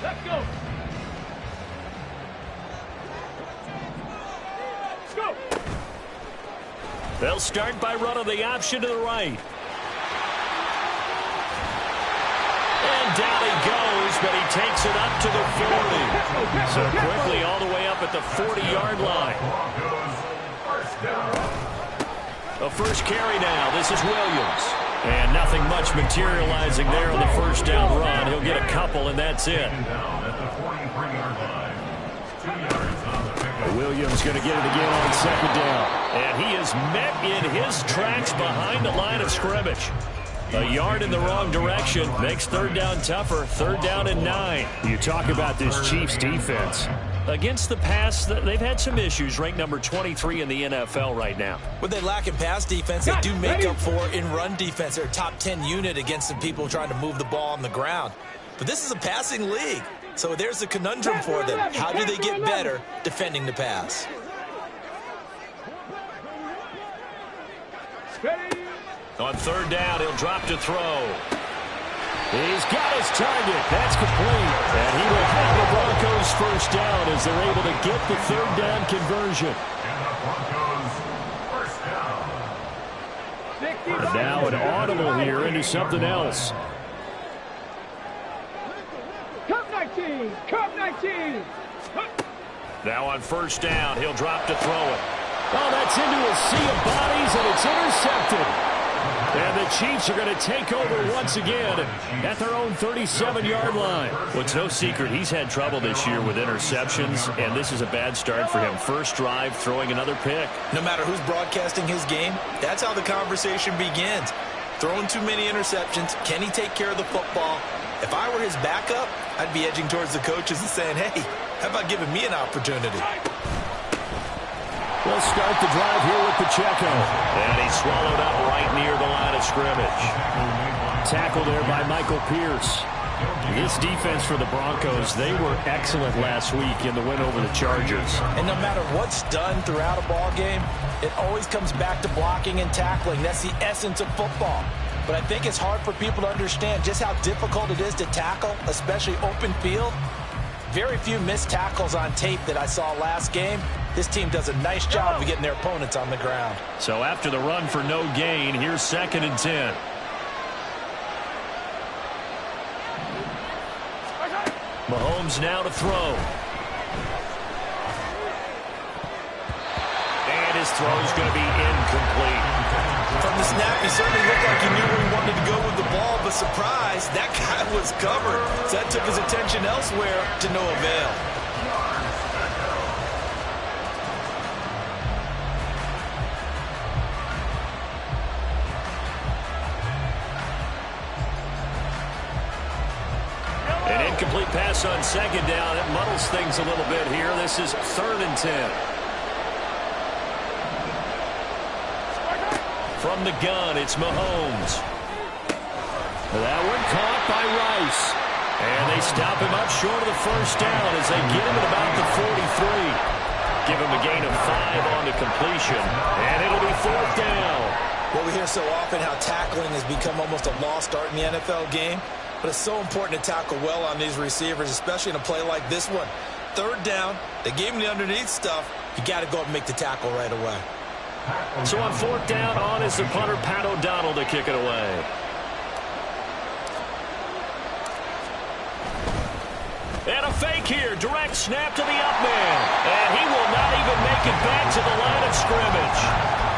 Let's go. Let's go. They'll start by running the option to the right. And down he goes, but he takes it up to the 40. So quickly all the way up at the 40-yard line. A first carry now. This is Williams. And nothing much materializing there on the first down run. He'll get a couple, and that's it. Williams going to get it again on second down. And he is met in his tracks behind the line of scrimmage. A yard in the wrong direction makes third down tougher. Third down and 9. You talk about this Chiefs defense. Against the pass, they've had some issues. Ranked number 23 in the NFL right now. What they lack in pass defense, they do make up for in run defense. They're a top 10 unit against some people trying to move the ball on the ground. But this is a passing league. So there's a conundrum for them. How do they get better defending the pass? On third down, he'll drop to throw. He's got his target. That's complete. And he will have the Broncos first down as they're able to get the third down conversion. And now an audible here into something else. Cup 19. Cup 19. Now on first down, he'll drop to throw it. Oh, that's into a sea of bodies, and it's intercepted. And the Chiefs are going to take over once again at their own 37-yard line. Well, it's no secret he's had trouble this year with interceptions, and this is a bad start for him. First drive, throwing another pick. No matter who's broadcasting his game, that's how the conversation begins. Throwing too many interceptions, can he take care of the football? If I were his backup, I'd be edging towards the coaches and saying, hey, how about giving me an opportunity? They'll start the drive here with Pacheco. And he's swallowed up right near the line of scrimmage. Tackle there by Michael Pierce. This defense for the Broncos, they were excellent last week in the win over the Chargers. And no matter what's done throughout a ball game, it always comes back to blocking and tackling. That's the essence of football. But I think it's hard for people to understand just how difficult it is to tackle, especially open field. Very few missed tackles on tape that I saw last game. This team does a nice job of getting their opponents on the ground. So after the run for no gain, here's 2nd and 10. Mahomes now to throw. And his throw's going to be incomplete. From the snap, he certainly looked like he knew where he wanted to go with the ball, but surprise, that guy was covered. So that took his attention elsewhere to no avail. An incomplete pass on second down. It muddles things a little bit here. This is 3rd and 10. From the gun, it's Mahomes. That one caught by Rice. And they stop him up short of the first down as they get him at about the 43. Give him a gain of 5 on the completion. And it'll be 4th down. Well, we hear so often how tackling has become almost a lost art in the NFL game. But it's so important to tackle well on these receivers, especially in a play like this one. 3rd down, they gave him the underneath stuff. You got to go up and make the tackle right away. So on 4th down, on is the punter, Pat O'Donnell, to kick it away. And a fake here. Direct snap to the up man. And he will not even make it back to the line of scrimmage.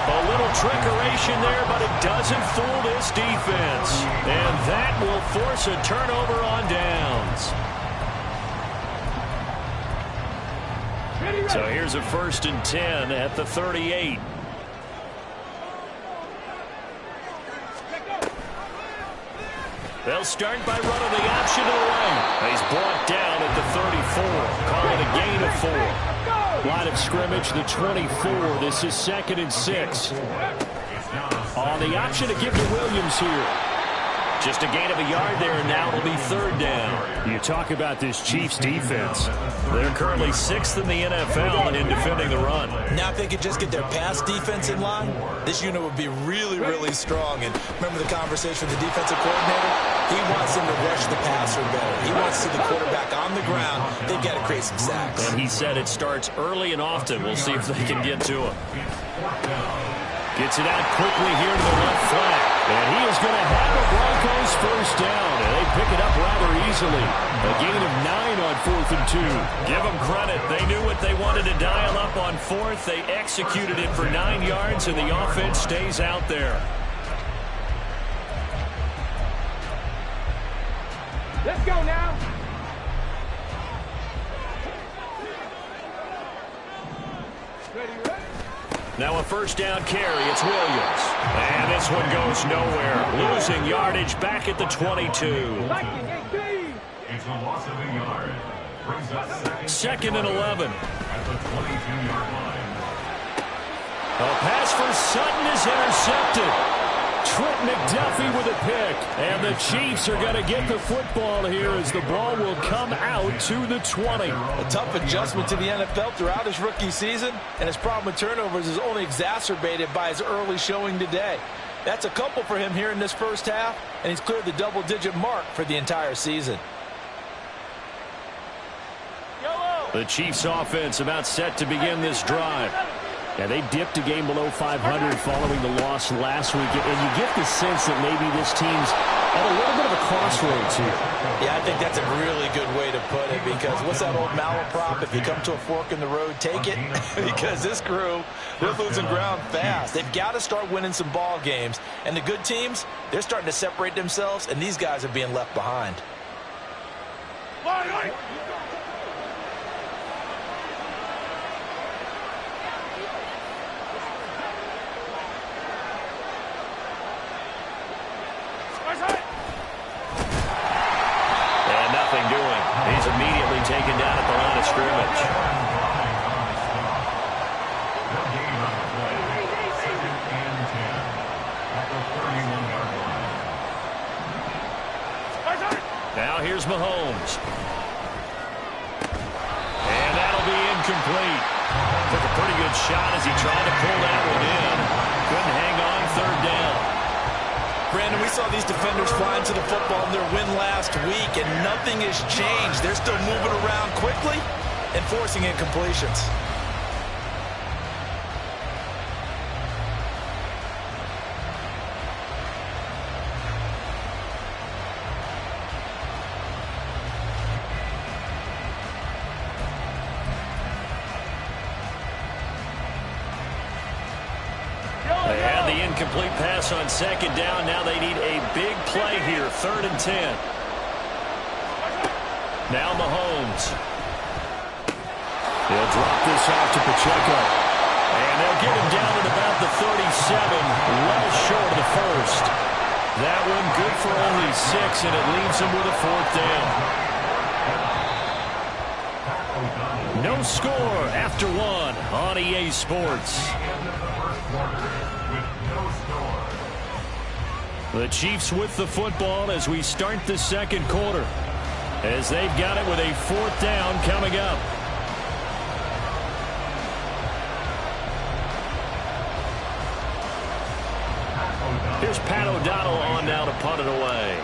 A little trickeration there, but it doesn't fool this defense. And that will force a turnover on downs. So here's a 1st and 10 at the 38. They'll start by running the option to the right. He's brought down at the 34. Call it a gain of 4. Line of scrimmage, the 24. This is 2nd and 6. On the option to give to Williams here. Just a gain of a yard there, and now it'll be 3rd down. You talk about this Chiefs defense. They're currently 6th in the NFL in defending the run. Now if they could just get their pass defense in line, this unit would be really, really strong. And remember the conversation with the defensive coordinator? He wants them to rush the passer better. He wants to see the quarterback on the ground. They've got to create some sacks. And he said it starts early and often. We'll see if they can get to him. Gets it out quickly here to the left flat. And he is going to have a Broncos 1st down. And they pick it up rather easily. A gain of 9 on 4th and 2. Give them credit. They knew what they wanted to dial up on 4th. They executed it for 9 yards, and the offense stays out there. Let's go now. Ready, ready. Now a 1st down carry. It's Williams. And this one goes nowhere. Losing yardage back at the 22. It's a loss of a yard. Brings up 2nd and 11. at the 22-yard line. A pass for Sutton is intercepted. Trent McDuffie with a pick. And the Chiefs are going to get the football here as the ball will come out to the 20. A tough adjustment to the NFL throughout his rookie season, and his problem with turnovers is only exacerbated by his early showing today. That's a couple for him here in this 1st half, and he's cleared the double-digit mark for the entire season. The Chiefs offense about set to begin this drive. Yeah, they dipped a game below 500 following the loss last week, and you get the sense that maybe this team's at a little bit of a crossroads here. Yeah, I think that's a really good way to put it, because what's that old malaprop? If you come to a fork in the road, take it. Because this crew, they're losing ground fast. They've got to start winning some ball games. And the good teams, they're starting to separate themselves, and these guys are being left behind. And nothing doing. He's immediately taken down at the line of scrimmage. Now here's Mahomes. And that'll be incomplete. Took a pretty good shot as he tried to pull that one in. Couldn't hang on. 3rd down. Brandon, we saw these defenders flying to the football in their win last week, and nothing has changed. They're still moving around quickly and forcing incompletions. They had the incomplete pass on 2nd down. Now they need a big play here. 3rd and 10. Now Mahomes. He'll drop this off to Pacheco. And they'll get him down at about the 37, well short of the 1st. That one good for only 6, and it leaves him with a 4th down. No score after 1 on EA Sports. The Chiefs with the football as we start the 2nd quarter, as they've got it with a 4th down coming up. Here's Pat O'Donnell on now to punt it away.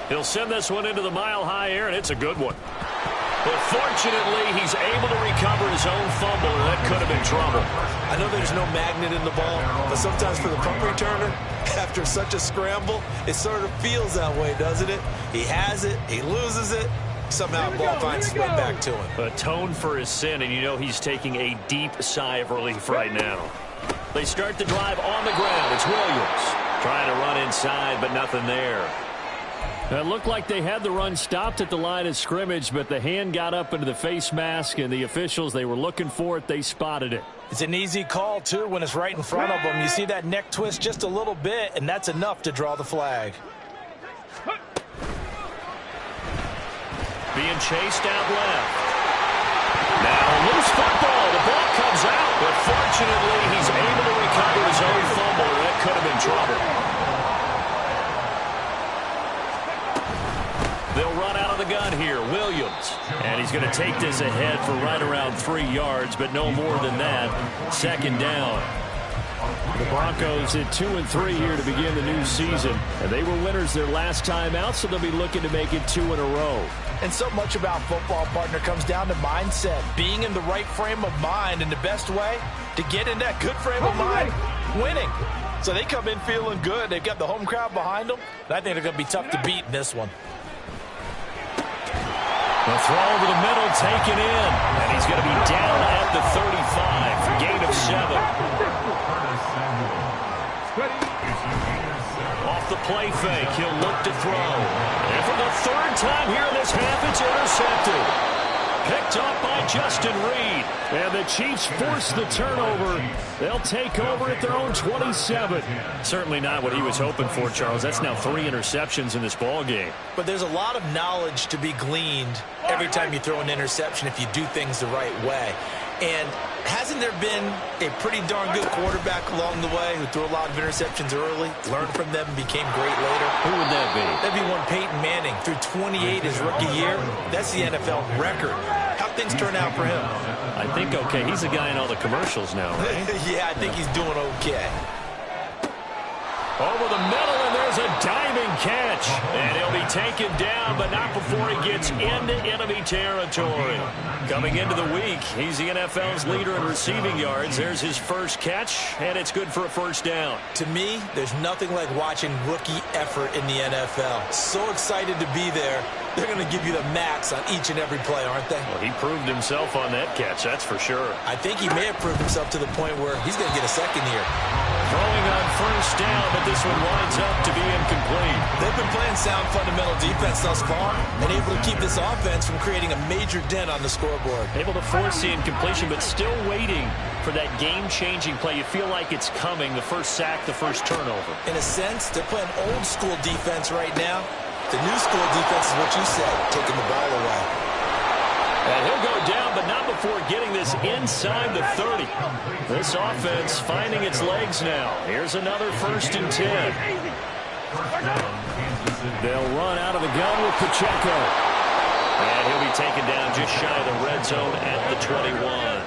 He'll send this one into the mile-high air, and it's a good one. But fortunately, he's able to recover his own fumble, and that could have been trouble. I know there's no magnet in the ball, but sometimes for the punt returner, after such a scramble, it sort of feels that way, doesn't it? He has it, he loses it, somehow the ball finds its way back to him. Atone for his sin, and you know he's taking a deep sigh of relief right now. They start the drive on the ground. It's Williams trying to run inside, but nothing there. It looked like they had the run stopped at the line of scrimmage, but the hand got up into the face mask, and the officials, they were looking for it. They spotted it. It's an easy call, too, when it's right in front of them. You see that neck twist just a little bit, and that's enough to draw the flag. Being chased out left. Now, loose football. The ball comes out, but fortunately, he's able to recover his own fumble. could have been trouble. They'll run out of the gun here. Williams. And he's going to take this ahead for right around 3 yards, but no more than that. Second down. The Broncos at 2-3 here to begin the new season. And they were winners their last time out, so they'll be looking to make it 2 in a row. And so much about football, partner, comes down to mindset. Being in the right frame of mind, and the best way to get in that good frame of mind, winning. So they come in feeling good. They've got the home crowd behind them. And I think they're going to be tough to beat in this one. The throw over the middle, taken in. And he's going to be down at the 35 for gain of 7. Off the play fake, he'll look to throw. And for the third time here in this half, it's intercepted. Picked up by Justin Reed. And the Chiefs force the turnover. They'll take over at their own 27. Certainly not what he was hoping for, Charles. That's now 3 interceptions in this ball game. But there's a lot of knowledge to be gleaned every time you throw an interception if you do things the right way. And hasn't there been a pretty darn good quarterback along the way who threw a lot of interceptions early, learned from them, and became great later? Who would that be? That'd be one Peyton Manning. Threw 28 his rookie year. That's the NFL record. How'd things turn out for him? I think okay. He's the guy in all the commercials now, right? Yeah, I think he's doing okay. Over the middle, and there's a diving catch. And he'll be taken down, but not before he gets into enemy territory. Coming into the week, he's the NFL's leader in receiving yards. There's his first catch, and it's good for a first down. To me, there's nothing like watching rookie effort in the NFL. So excited to be there. They're going to give you the max on each and every play, aren't they? Well, he proved himself on that catch, that's for sure. I think he may have proved himself to the point where he's going to get a second here. Throwing on first down, but this one winds up to be incomplete. They've been playing sound fundamental defense thus far and able to keep this offense from creating a major dent on the scoreboard. Able to force the incompletion, but still waiting for that game-changing play. You feel like it's coming, the first sack, the first turnover. In a sense, they're playing old-school defense right now. The new school defense is what you said, taking the ball away. And he'll go down, but not before getting this inside the 30. This offense finding its legs now. Here's another 1st and 10. They'll run out of the gun with Pacheco. And he'll be taken down just shy of the red zone at the 21.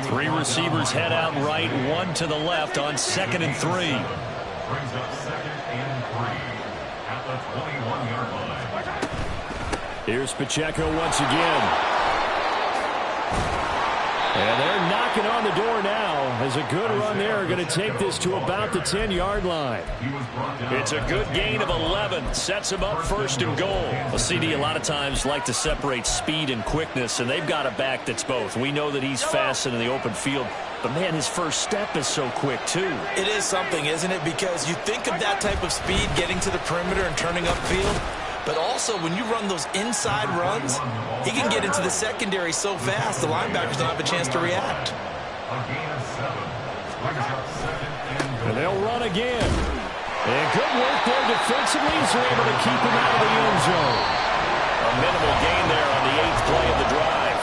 3 receivers head out right, 1 to the left on 2nd and 3. Brings up 2nd and 3 at the 21-yard line. Here's Pacheco once again. And they're knocking on the door now as a good run there going to take this to about the 10-yard line. It's a good gain of 11. Sets them up 1st and goal. Well, CD a lot of times like to separate speed and quickness, and they've got a back that's both. We know that he's fast and in the open field, but, man, his first step is so quick, too. It is something, isn't it? Because you think of that type of speed getting to the perimeter and turning upfield, but also when you run those inside runs, he can get into the secondary so fast the linebackers don't have a chance to react. And they'll run again. And good work there defensively as they're able to keep him out of the end zone. A minimal gain there on the 8th play of the drive.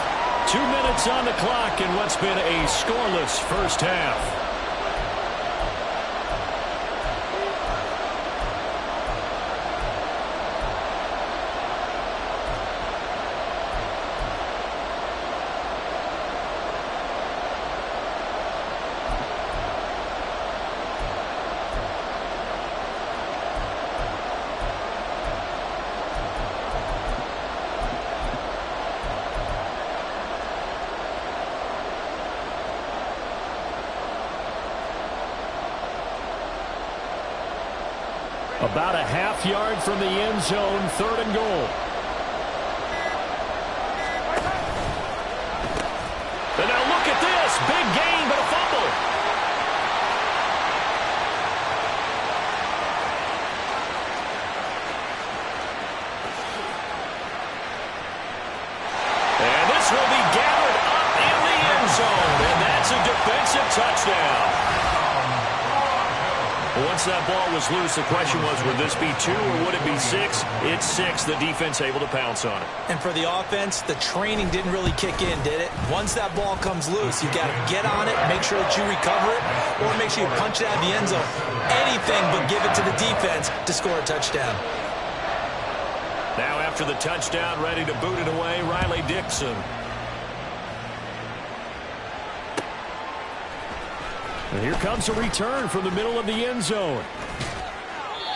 2 minutes on the clock in what's been a scoreless first half. About a half yard from the end zone, 3rd and goal. And now look at this. Big gain, but a fumble. And this will be gathered up in the end zone. And that's a defensive touchdown. Well, once that ball was loose, the question was, would this be 2 or would it be 6? It's 6. The defense able to pounce on it. And for the offense, the training didn't really kick in, did it? Once that ball comes loose, you got to get on it, make sure that you recover it, or make sure you punch it out of the end zone. Anything but give it to the defense to score a touchdown. Now after the touchdown, ready to boot it away, Riley Dixon. And here comes a return from the middle of the end zone.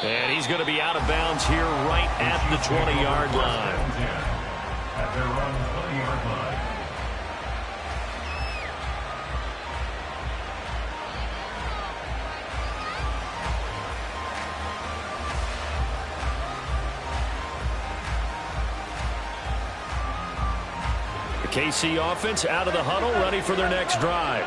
And he's going to be out of bounds here right at the 20-yard line. At their own 20-yard line. The KC offense out of the huddle, ready for their next drive.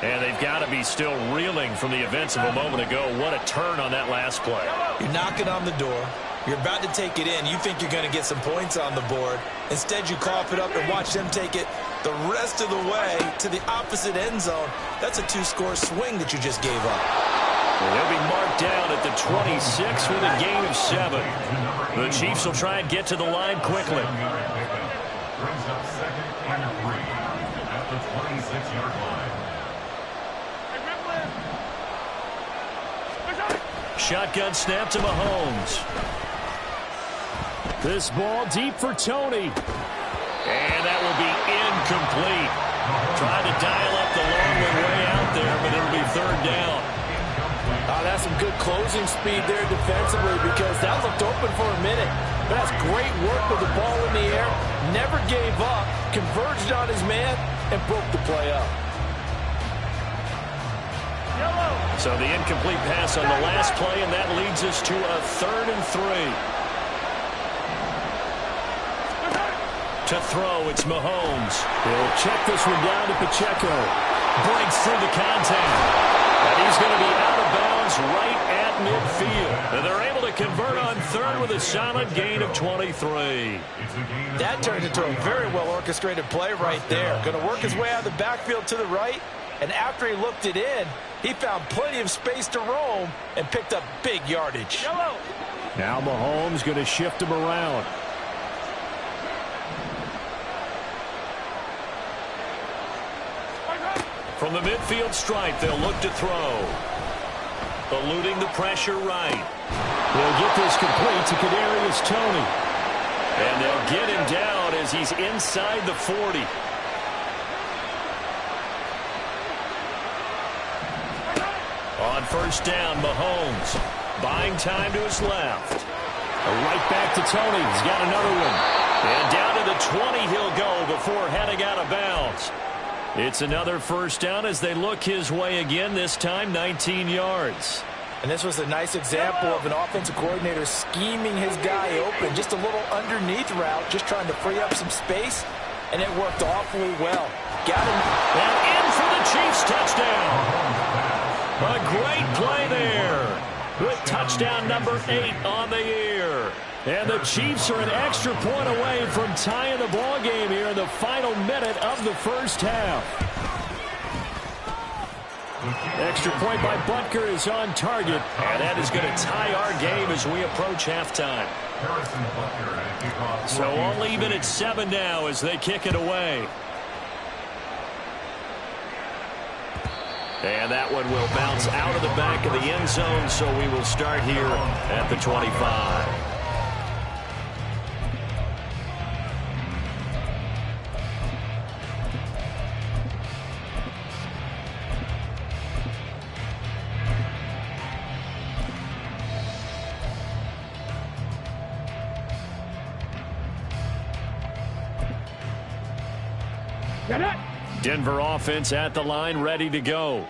And they've got to be still reeling from the events of a moment ago. What a turn on that last play. You're knocking on the door. You're about to take it in. You think you're going to get some points on the board. Instead, you cough it up and watch them take it the rest of the way to the opposite end zone. That's a 2-score swing that you just gave up. Well, they'll be marked down at the 26 with a gain of 7. The Chiefs will try and get to the line quickly. Brings up 2nd and 3 at the 26-yard line. Shotgun snap to Mahomes. This ball deep for Tony. And that will be incomplete. Trying to dial up the long way out there, but it'll be 3rd down. That's some good closing speed there defensively because that looked open for a minute. But that's great work with the ball in the air. Never gave up, converged on his man, and broke the play up. So the incomplete pass on the last play, and that leads us to a 3rd and 3. To throw, it's Mahomes. He'll check this one down to Pacheco. Breaks through the contact. And he's going to be out of bounds right at midfield. And they're able to convert on 3rd with a solid gain of 23. That turned into a very well-orchestrated play right there. Going to work his way out of the backfield to the right. And after he looked it in, he found plenty of space to roam and picked up big yardage. Now Mahomes going to shift him around. From the midfield stripe, they'll look to throw. Eluding the pressure right. They'll get this complete to Kadarius Toney. And they'll get him down as he's inside the 40. On 1st down, Mahomes buying time to his left. Right back to Toney. He's got another one. And down to the 20 he'll go before heading out of bounds. It's another 1st down as they look his way again, this time 19 yards. And this was a nice example of an offensive coordinator scheming his guy open. Just a little underneath route, just trying to free up some space, and it worked awfully well. Got him. And in for the Chiefs touchdown. A great play there with touchdown number 8 on the year. And the Chiefs are an extra point away from tying the ball game here in the final minute of the 1st half. Extra point by Butker is on target. And that is going to tie our game as we approach halftime. So all even at 7 now as they kick it away. And that one will bounce out of the back of the end zone, so we will start here at the 25. Denver offense at the line, ready to go.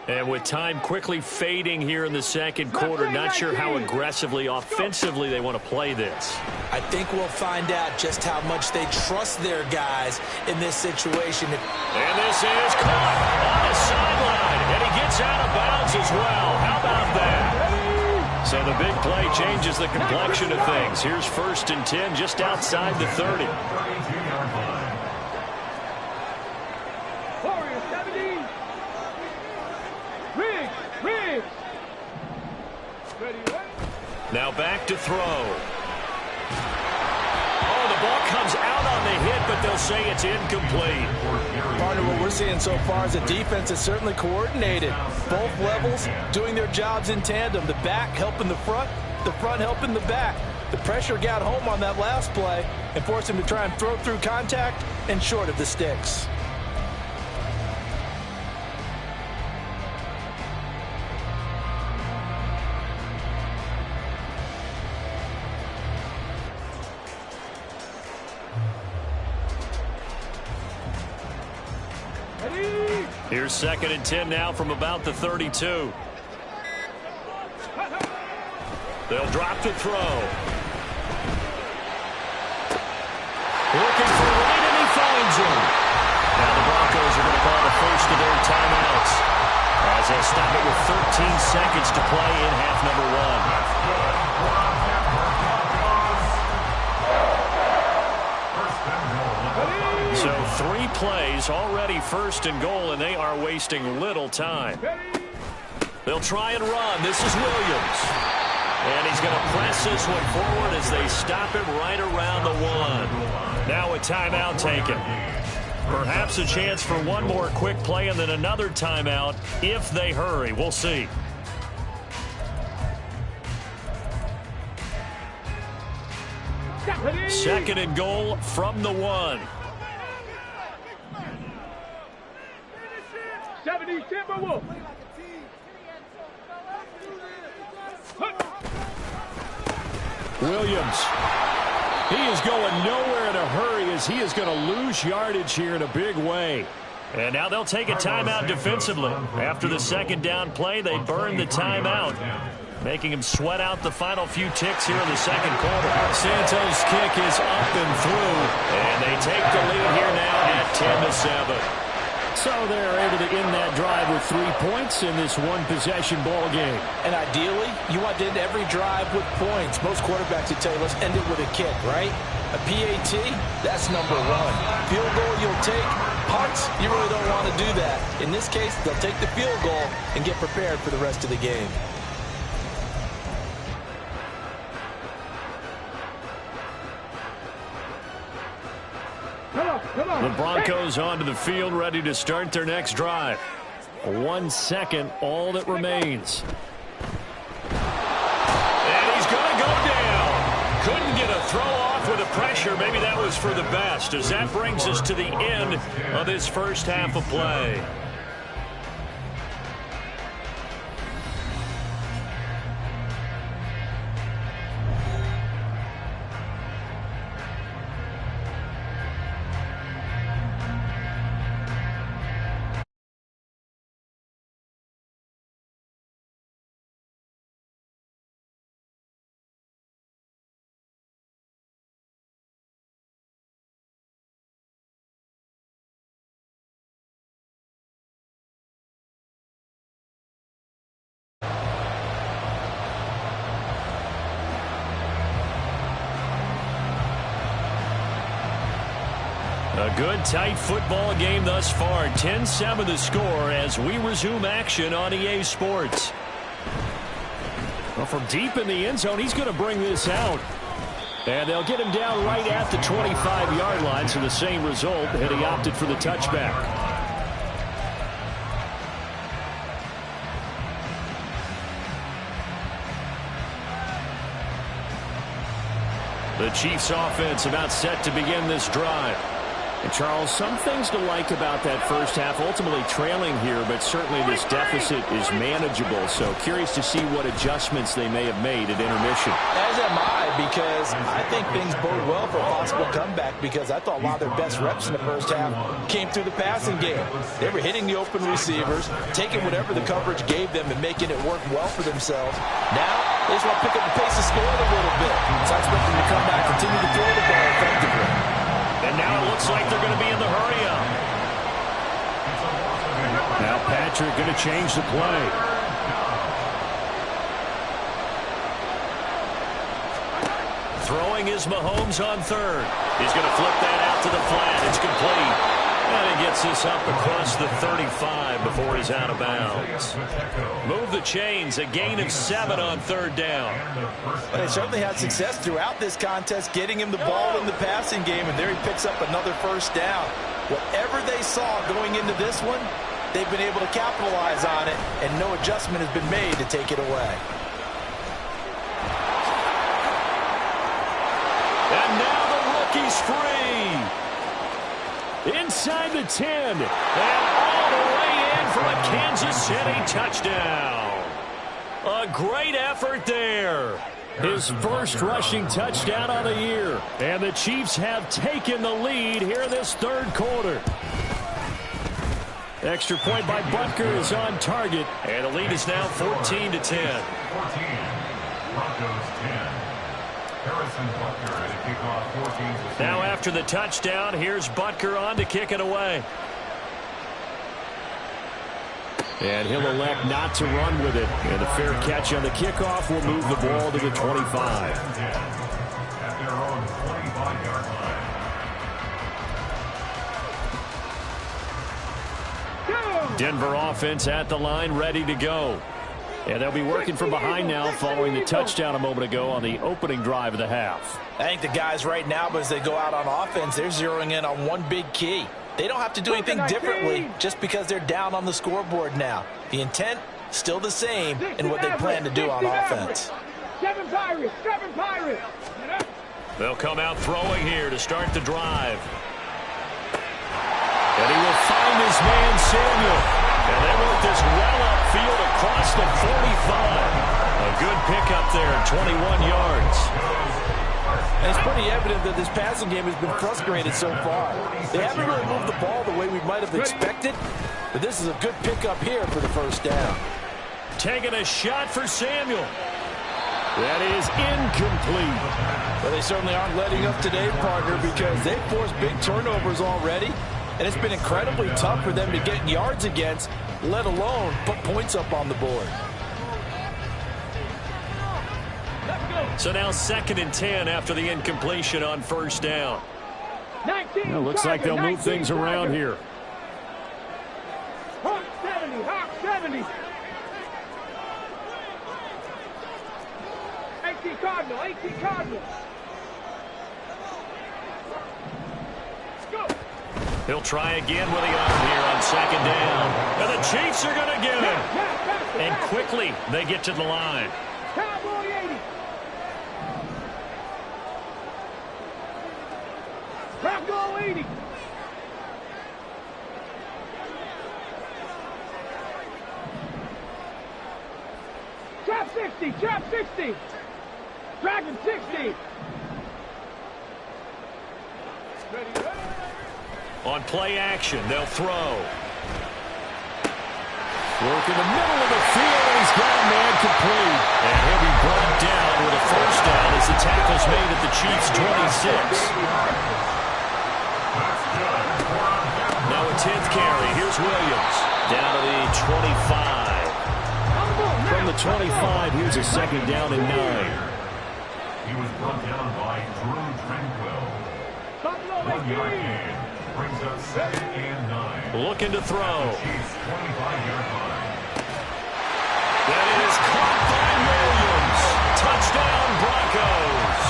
And with time quickly fading here in the 2nd quarter, not sure how aggressively, offensively they want to play this. I think we'll find out just how much they trust their guys in this situation. And this is caught on the sideline, and he gets out of bounds as well. How about that? So the big play changes the complexion of things. Here's 1st and 10 just outside the 30. Now back to throw. Oh, the ball comes out on the hit, but they'll say it's incomplete. Partner, what we're seeing so far is the defense is certainly coordinated. Both levels doing their jobs in tandem. The back helping the front helping the back. The pressure got home on that last play and forced him to try and throw through contact and short of the sticks. Here's 2nd and 10 now from about the 32. They'll drop to throw. Looking for Wright, and he finds him. Now the Broncos are going to call the first of their timeouts as they'll stop it with 13 seconds to play in half number 1. So 3 plays, already 1st and goal, and they are wasting little time. They'll try and run. This is Williams. And he's going to press this one forward as they stop him right around the 1. Now a timeout taken. Perhaps a chance for one more quick play and then another timeout if they hurry. We'll see. Second and goal from the 1. 70 Timberwolves. Williams. He is going nowhere in a hurry as he is going to lose yardage here in a big way. And now they'll take a timeout defensively. After the second down play, they burn the timeout, making him sweat out the final few ticks here in the second quarter. Santos' kick is up and through. And they take the lead here now at 10-7. So they're able to end that drive with 3 points in this one-possession ball game. And ideally, you want to end every drive with points. Most quarterbacks would tell you, let's end it with a kick, right? A PAT, that's number 1. Field goal you'll take. Punts, you really don't want to do that. In this case, they'll take the field goal and get prepared for the rest of the game. The Broncos onto the field, ready to start their next drive. 1 second, all that remains. And he's going to go down. Couldn't get a throw off with the pressure. Maybe that was for the best, as that brings us to the end of this first half of play. A good, tight football game thus far. 10-7 the score as we resume action on EA Sports. Well, from deep in the end zone, he's going to bring this out. And they'll get him down right at the 25-yard line, so the same result, and he opted for the touchback. The Chiefs offense about set to begin this drive. And Charles, some things to like about that first half, ultimately trailing here, but certainly this deficit is manageable. So curious to see what adjustments they may have made at intermission. As am I, because I think things bode well for a possible comeback, because I thought a lot of their best reps in the first half came through the passing game. They were hitting the open receivers, taking whatever the coverage gave them and making it work well for themselves. Now, they just want to pick up the pace of scoring a little bit. So I expect them to come back, continue to throw the ball effectively. And now it looks like they're going to be in the hurry-up. Now Patrick going to change the play. Throwing is Mahomes on third. He's going to flip that out to the flat. It's complete. And he gets this up across the 35 before he's out of bounds. Move the chains, a gain of 7 on third down. And they certainly had success throughout this contest, getting him the ball in the passing game, and there he picks up another first down. Whatever they saw going into this one, they've been able to capitalize on it, and no adjustment has been made to take it away. And now the rookie's free. Inside the 10. And all the way in for a Kansas City touchdown. A great effort there. His first rushing touchdown of the year. And the Chiefs have taken the lead here in this third quarter. Extra point by Butker is on target. And the lead is now 14-10. 14. Broncos 10. Harrison Butker at a kickoff 14-10. Now after the touchdown, here's Butker on to kick it away. And he'll elect not to run with it. And a fair catch on the kickoff will move the ball to the 25. At their own 25-yard line. Denver offense at the line, ready to go. And they'll be working from behind now following the touchdown a moment ago on the opening drive of the half. I think the guys right now, as they go out on offense, they're zeroing in on one big key. They don't have to do anything differently just because they're down on the scoreboard now. The intent, still the same in what they plan to do on offense. 7 Pirates, 7 Pirates. They'll come out throwing here to start the drive. And he will find his man, Samuel. And they work this well upfield across the 45. A good pickup there, 21 yards. And it's pretty evident that this passing game has been frustrated so far. They haven't really moved the ball the way we might have expected, but this is a good pickup here for the first down. Taking a shot for Samuel. That is incomplete. Well, they certainly aren't letting up today, partner, because they've forced big turnovers already, and it's been incredibly tough for them to get yards against, let alone put points up on the board. So now 2nd and 10 after the incompletion on first down. Well, looks like they'll move things around here. Hawk 70, Hawk 70. 18 Cardinal, 18 Cardinal. Go. He'll try again with the arm here on 2nd down. And the Chiefs are going to get him. And quickly they get to the line. Cowboy 80. Bronco 80. Trap 60, trap 60. Dragon 60. Ready. On play action, they'll throw. Work in the middle of the field. He's got a man complete. And he'll be brought down with a first down as the tackle's made at the Chiefs' 26. Now a 10th carry. Here's Williams. Down to the 25. From the 25, here's a 2nd down and 9. He was brought down by Drew Tranquil. 1 yard gain. Brings up 2nd and 9. Looking to throw. Chiefs 25-yard line. That is caught by Williams. Touchdown Broncos.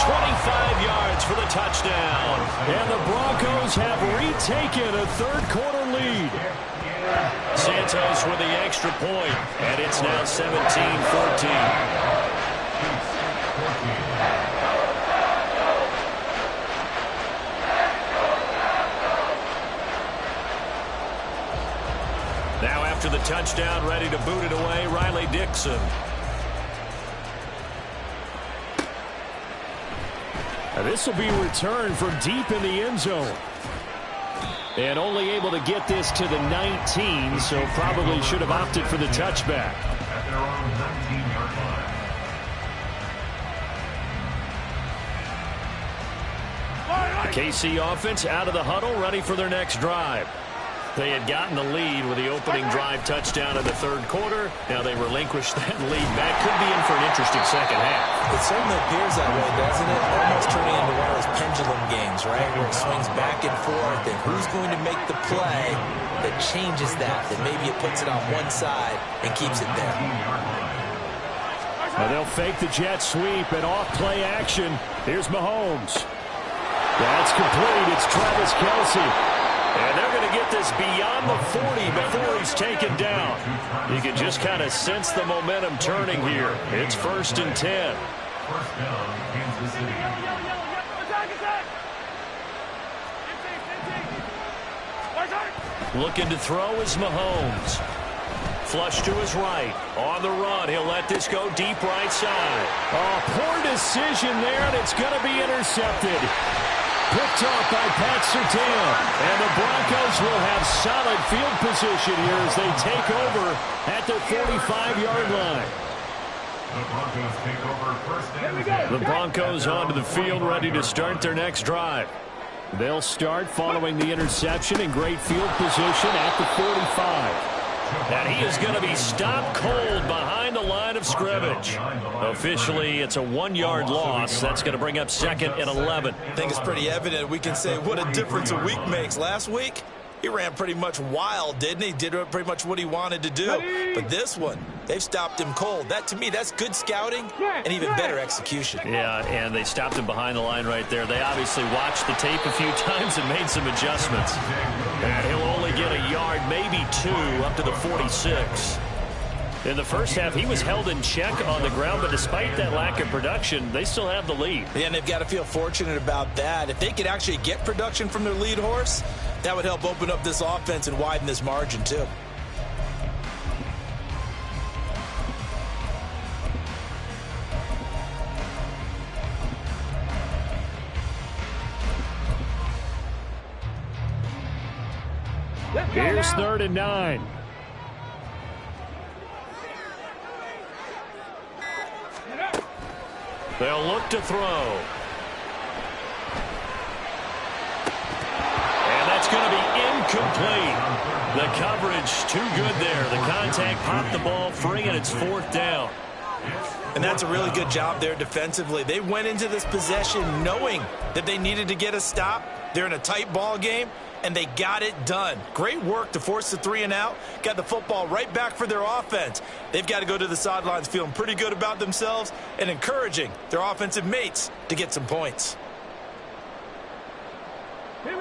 25 yards for the touchdown. And the Broncos have retaken a third quarter lead. Santos with the extra point. And it's now 17-14. Now after the touchdown, ready to boot it away, Riley Dixon. This will be returned from deep in the end zone. And only able to get this to the 19, so probably should have opted for the touchback. At their own 19-yard line. The KC offense out of the huddle, ready for their next drive. They had gotten the lead with the opening drive touchdown in the third quarter. Now they relinquish that lead. That could be in for an interesting second half. It certainly appears that way, doesn't it? Almost turning into one of those pendulum games, right, where it swings back and forth, and who's going to make the play that changes that maybe it puts it on one side and keeps it there. Now they'll fake the jet sweep and off play action. Here's Mahomes. That's complete. It's Travis Kelce. And they're going to get this beyond the 40 before he's taken down. You can just kind of sense the momentum turning here. It's 1st and 10. First down, Kansas City. Looking to throw is Mahomes. Flush to his right. On the run, he'll let this go deep right side. Oh, poor decision there, and it's going to be intercepted. Picked off by Pat Surtain. And the Broncos will have solid field position here as they take over at the 45-yard line. The Broncos take over 1st and 10. The Broncos onto the field ready to start their next drive. They'll start following the interception in great field position at the 45. And he is going to be stopped cold behind the line of scrimmage. Officially, it's a 1-yard loss. That's going to bring up 2nd and 11. I think it's pretty evident. We can say what a difference a week makes. Last week, he ran pretty much wild, didn't he? Did pretty much what he wanted to do. But this one, they've stopped him cold. That, to me, that's good scouting and even better execution. Yeah, and they stopped him behind the line right there. They obviously watched the tape a few times and made some adjustments. And he'll only get a yard, maybe 2, up to the 46. In the first half, he was held in check on the ground, but despite that lack of production, they still have the lead. Yeah, and they've got to feel fortunate about that. If they could actually get production from their lead horse, that would help open up this offense and widen this margin, too. Here's 3rd and 9. They'll look to throw. And that's going to be incomplete. The coverage too good there. The contact popped the ball free, and it's 4th down. And that's a really good job there defensively. They went into this possession knowing that they needed to get a stop. They're in a tight ball game, and they got it done. Great work to force the 3 and out. Got the football right back for their offense. They've got to go to the sidelines feeling pretty good about themselves and encouraging their offensive mates to get some points.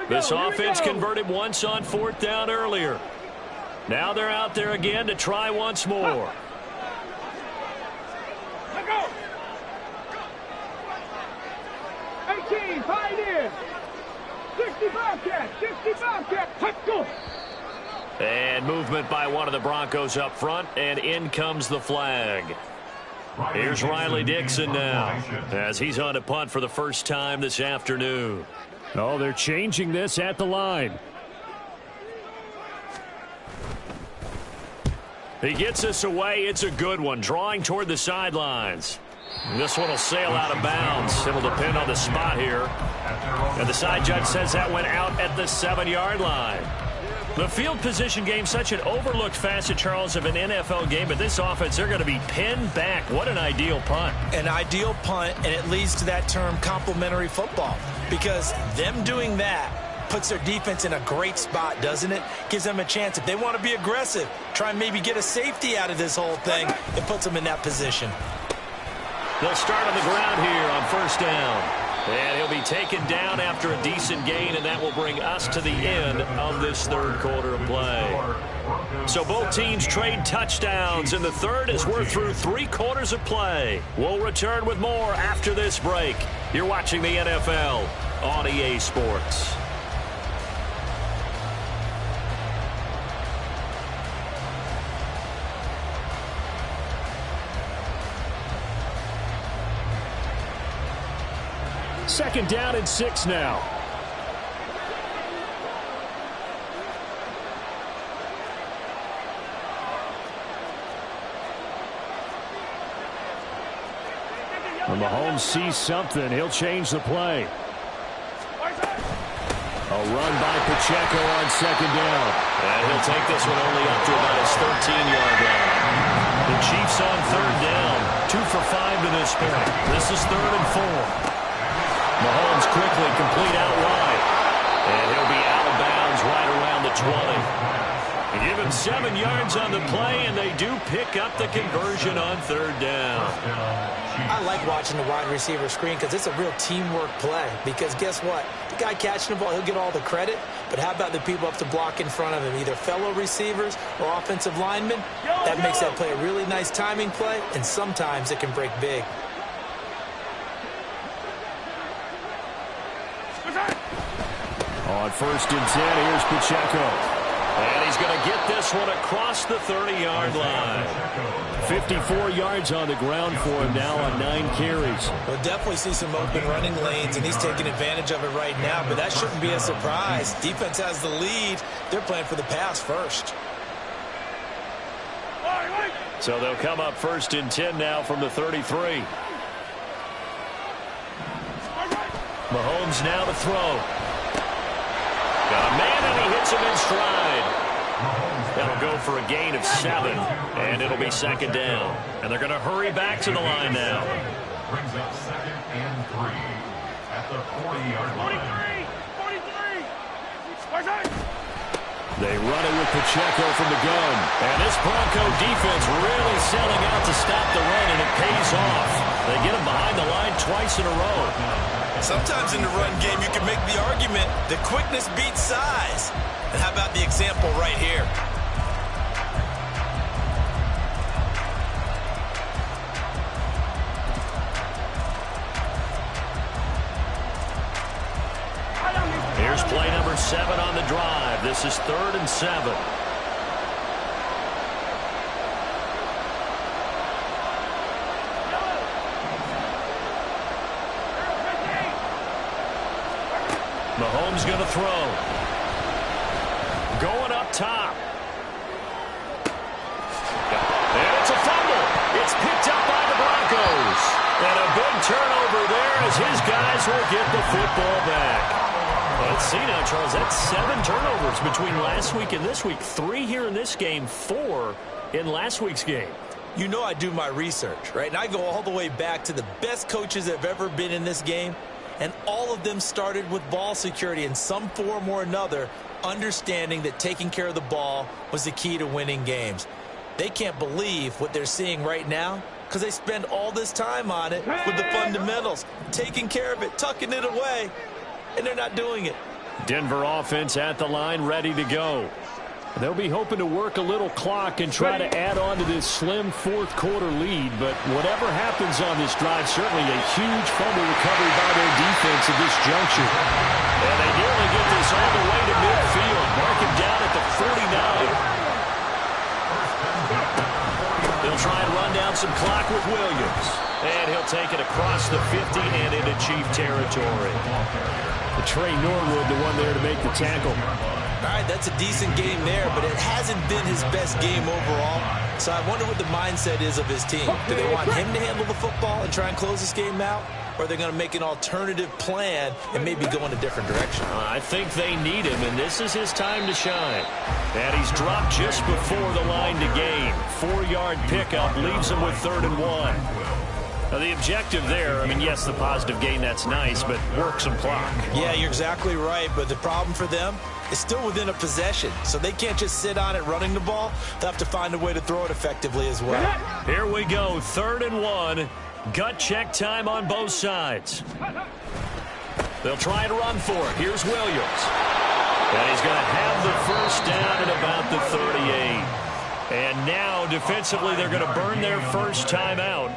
This offense converted once on 4th down earlier. Now they're out there again to try once more. Let go. 18, Pioneer. 65 catch, 65 catch. Let's go. And movement by one of the Broncos up front, and in comes the flag. Here's Riley Dixon now, as he's on to punt for the first time this afternoon. Oh, they're changing this at the line. He gets us away. It's a good one, drawing toward the sidelines. This one will sail out of bounds. It'll depend on the spot here. And the side judge says that went out at the 7-yard line. The field position game, such an overlooked facet, Charles, of an NFL game, but this offense, they're going to be pinned back. What an ideal punt. An ideal punt, and it leads to that term complementary football, because them doing that puts their defense in a great spot, doesn't it? Gives them a chance. If they want to be aggressive, try and maybe get a safety out of this whole thing, it puts them in that position. They'll start on the ground here on 1st down. And he'll be taken down after a decent gain, and that will bring us to the end of this 3rd quarter of play. So both teams trade touchdowns in the 3rd as we're through 3 quarters of play. We'll return with more after this break. You're watching the NFL on EA Sports. Second down and 6 now. When Mahomes sees something, he'll change the play. A run by Pacheco on 2nd down. And he'll take this one only up to about his 13-yard line. The Chiefs on third down. 2 for 5 to this point. This is 3rd and 4. Mahomes quickly complete out wide. And he'll be out of bounds right around the 20. They give him 7 yards on the play, and they do pick up the conversion on third down. I like watching the wide receiver screen because it's a real teamwork play. Because guess what? The guy catching the ball, he'll get all the credit. But how about the people up to block in front of him, either fellow receivers or offensive linemen? That makes that play a really nice timing play, and sometimes it can break big. On 1st and 10, here's Pacheco. And he's going to get this one across the 30-yard line. 54 yards on the ground for him now on 9 carries. We'll definitely see some open running lanes, and he's taking advantage of it right now, but that shouldn't be a surprise. Defense has the lead. They're playing for the pass first. So they'll come up 1st and 10 now from the 33. Mahomes now to throw. Got a man, and he hits him in stride. That'll go for a gain of 7, and it'll be 2nd down. And they're going to hurry back to the line now. Brings up 2nd and 3 at the 40-yard line. 43! They run it with Pacheco from the gun. And this Bronco defense really selling out to stop the run, and it pays off. They get him behind the line twice in a row. Sometimes in the run game, you can make the argument that quickness beats size. And how about the example right here? Here's play number 7 on the drive. This is 3rd and 7. Mahomes going to throw. Going up top. And it's a fumble. It's picked up by the Broncos. And a big turnover there as his guys will get the football back. Let's see now, Charles. That's 7 turnovers between last week and this week. 3 here in this game, 4 in last week's game. You know I do my research, right? And I go all the way back to the best coaches that have ever been in this game. And all of them started with ball security in some form or another, understanding that taking care of the ball was the key to winning games. They can't believe what they're seeing right now because they spend all this time on it with the fundamentals, taking care of it, tucking it away, and they're not doing it. Denver offense at the line, ready to go. They'll be hoping to work a little clock and try to add on to this slim 4th quarter lead. But whatever happens on this drive, certainly a huge fumble recovery by their defense at this juncture. And they nearly get this all the way to midfield. Mark him down at the 49. They'll try and run down some clock with Williams. And he'll take it across the 50 and into Chief territory. Trey Norwood, the one there to make the tackle. All right, that's a decent game there, but it hasn't been his best game overall. So I wonder what the mindset is of his team. Do they want him to handle the football and try and close this game out? Or are they going to make an alternative plan and maybe go in a different direction? I think they need him, and this is his time to shine. And he's dropped just before the line to gain. 4-yard pickup leaves him with 3rd and 1. Now, the objective there, I mean, yes, the positive gain, that's nice, but work some clock. Yeah, you're exactly right, but the problem for them is still within a possession, so they can't just sit on it running the ball. They'll have to find a way to throw it effectively as well. Here we go, 3rd and 1. Gut check time on both sides. They'll try to run for it. Here's Williams. And he's going to have the first down at about the 38. And now, defensively, they're going to burn their first timeout.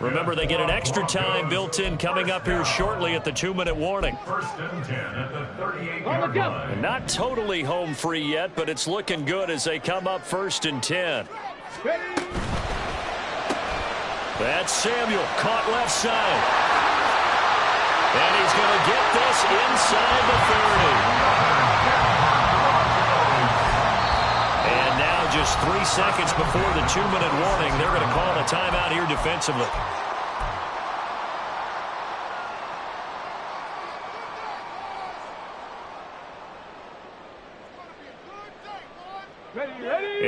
Remember, they get an extra time built in coming up here shortly at the 2-minute warning. 1st and 10 at the 38-yard line. And not totally home free yet, but it's looking good as they come up 1st and 10. That's Samuel, caught left side. And he's going to get this inside the 30. And now just 3 seconds before the 2-minute warning, they're going to call a timeout here defensively.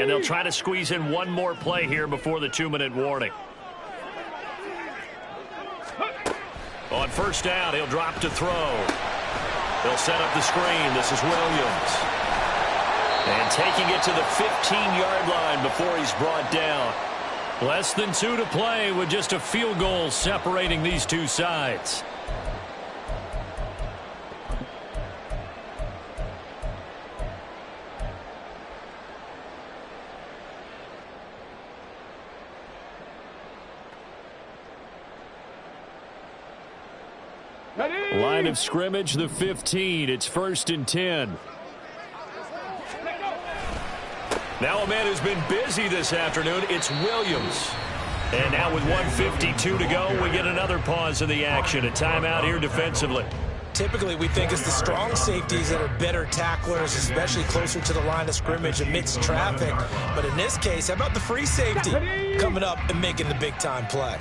And they'll try to squeeze in one more play here before the 2-minute warning. On first down, he'll drop to throw. They'll set up the screen. This is Williams. And taking it to the 15-yard line before he's brought down. Less than 2 to play with just a field goal separating these two sides. Line of scrimmage, the 15. It's 1st and 10. Now a man who's been busy this afternoon, it's Williams. And now with 1:52 to go, we get another pause in the action. A timeout here defensively. Typically, we think it's the strong safeties that are better tacklers, especially closer to the line of scrimmage amidst traffic. But in this case, how about the free safety coming up and making the big-time play?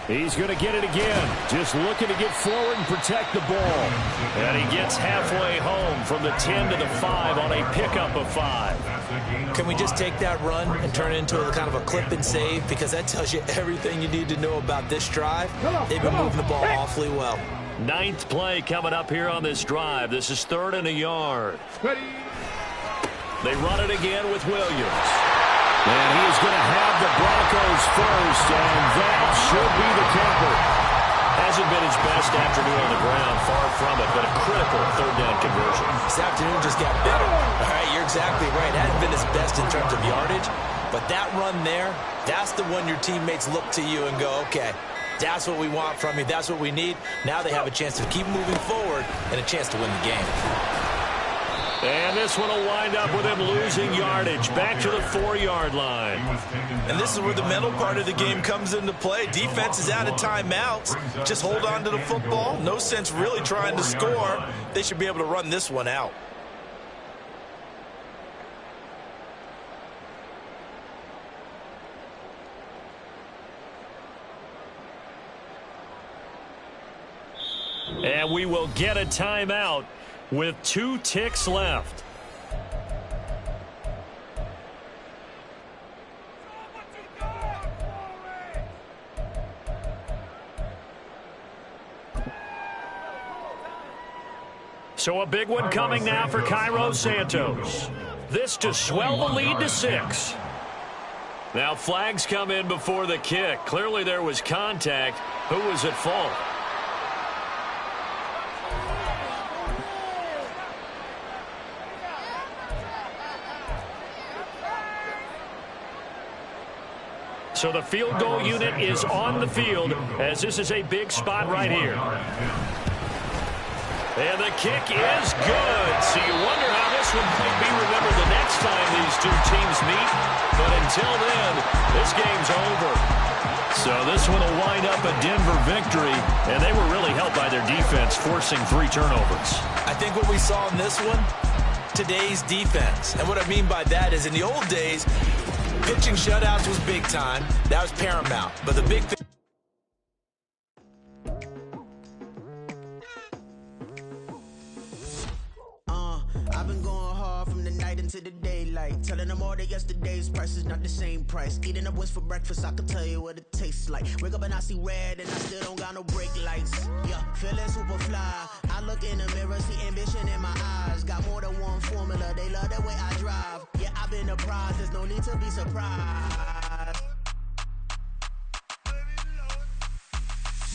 He's going to get it again. Just looking to get forward and protect the ball. And he gets halfway home from the 10 to the 5 on a pickup of 5. Can we just take that run and turn it into a kind of a clip and save? Because that tells you everything you need to know about this drive. They've been moving the ball awfully well. 9th play coming up here on this drive. This is 3rd and a yard. They run it again with Williams. And he is going to have the Broncos first, and that should be the camper. Hasn't been his best afternoon on the ground, far from it, but a critical 3rd down conversion. This afternoon just got better. All right, you're exactly right. Hasn't been his best in terms of yardage, but that run there, that's the one your teammates look to you and go, okay, that's what we want from you. That's what we need. Now they have a chance to keep moving forward and a chance to win the game. And this one will wind up with him losing yardage back to the 4-yard line. And this is where the mental part of the game comes into play. Defense is out of timeouts. Just hold on to the football. No sense really trying to score. They should be able to run this one out. And we will get a timeout with 2 ticks left. So a big one coming now for Cairo Santos. This to swell the lead to 6. Now flags come in before the kick. Clearly there was contact. Who was at fault? So the field goal unit is on the field as this is a big spot right here. And the kick is good. So you wonder how this one might be remembered the next time these two teams meet. But until then, this game's over. So this one will wind up a Denver victory. And they were really helped by their defense, forcing 3 turnovers. I think what we saw in this one, today's defense. And what I mean by that is in the old days, pitching shutouts was big time. That was paramount. But the big thing. I've been going hard from the night into the daylight. Telling them all that yesterday's price is not the same price. Eating up wings for breakfast, I can tell you what it tastes like. Wake up and I see red and I still don't got no brake lights. Yeah, feeling super fly. I look in the mirror, see ambition in my eyes. Got more than one formula, they love the way I drive. Yeah, I've been a prize, there's no need to be surprised.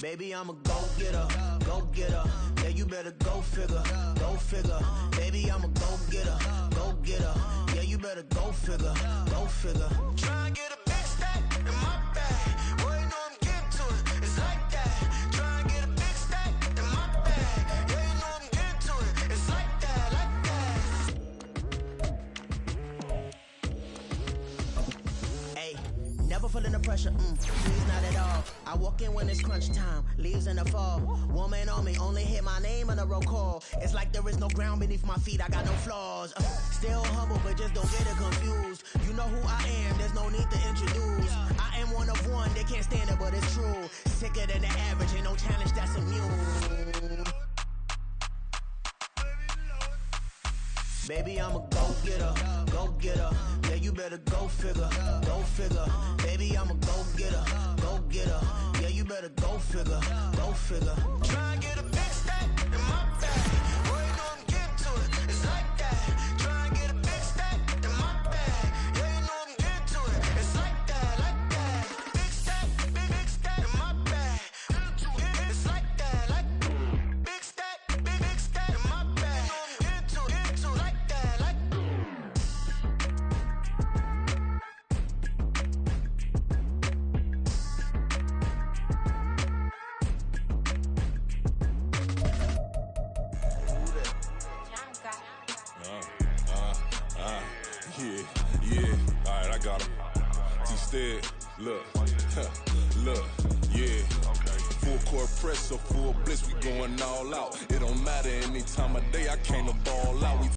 Baby, I'm a go-getter, go-getter. Yeah, you better go figure, go figure. Baby, I'm a go-getter, go-getter. Yeah, you better go figure, go figure. Try and get a big stack in my bag. Boy, you know I'm getting to it, it's like that. Try and get a big stack in my bag. Yeah, you know I'm getting to it, it's like that, like that. Hey, never feeling the pressure, please not at all. I walk in when it's crunch time, leaves in the fall. Woman on me, only hit my name on a roll call. It's like there is no ground beneath my feet, I got no flaws. Still humble, but just don't get it confused. You know who I am, there's no need to introduce. I am one of one, they can't stand it, but it's true. Sicker than the average, ain't no challenge that's immune. Baby, I'm a go-getter, go-getter. Yeah, you better go figure, go figure. Baby, I'm a go-getter, go-getter. Yeah, you better go figure, go figure. Try and get a big stack in my bag. Boy, you know I'm getting to it. It's like that. Try and get a big stack in my bag. Yeah, you know I'm getting to it. It's like that, like that. Big stack in my bag. It's like that, like big stack in my bag. You know I'm getting to it, like that, like. Yeah, alright, I got him. T-Stead, look, look, yeah. Full court press or full blitz, we going all out. It don't matter any time of day, I came to ball out. We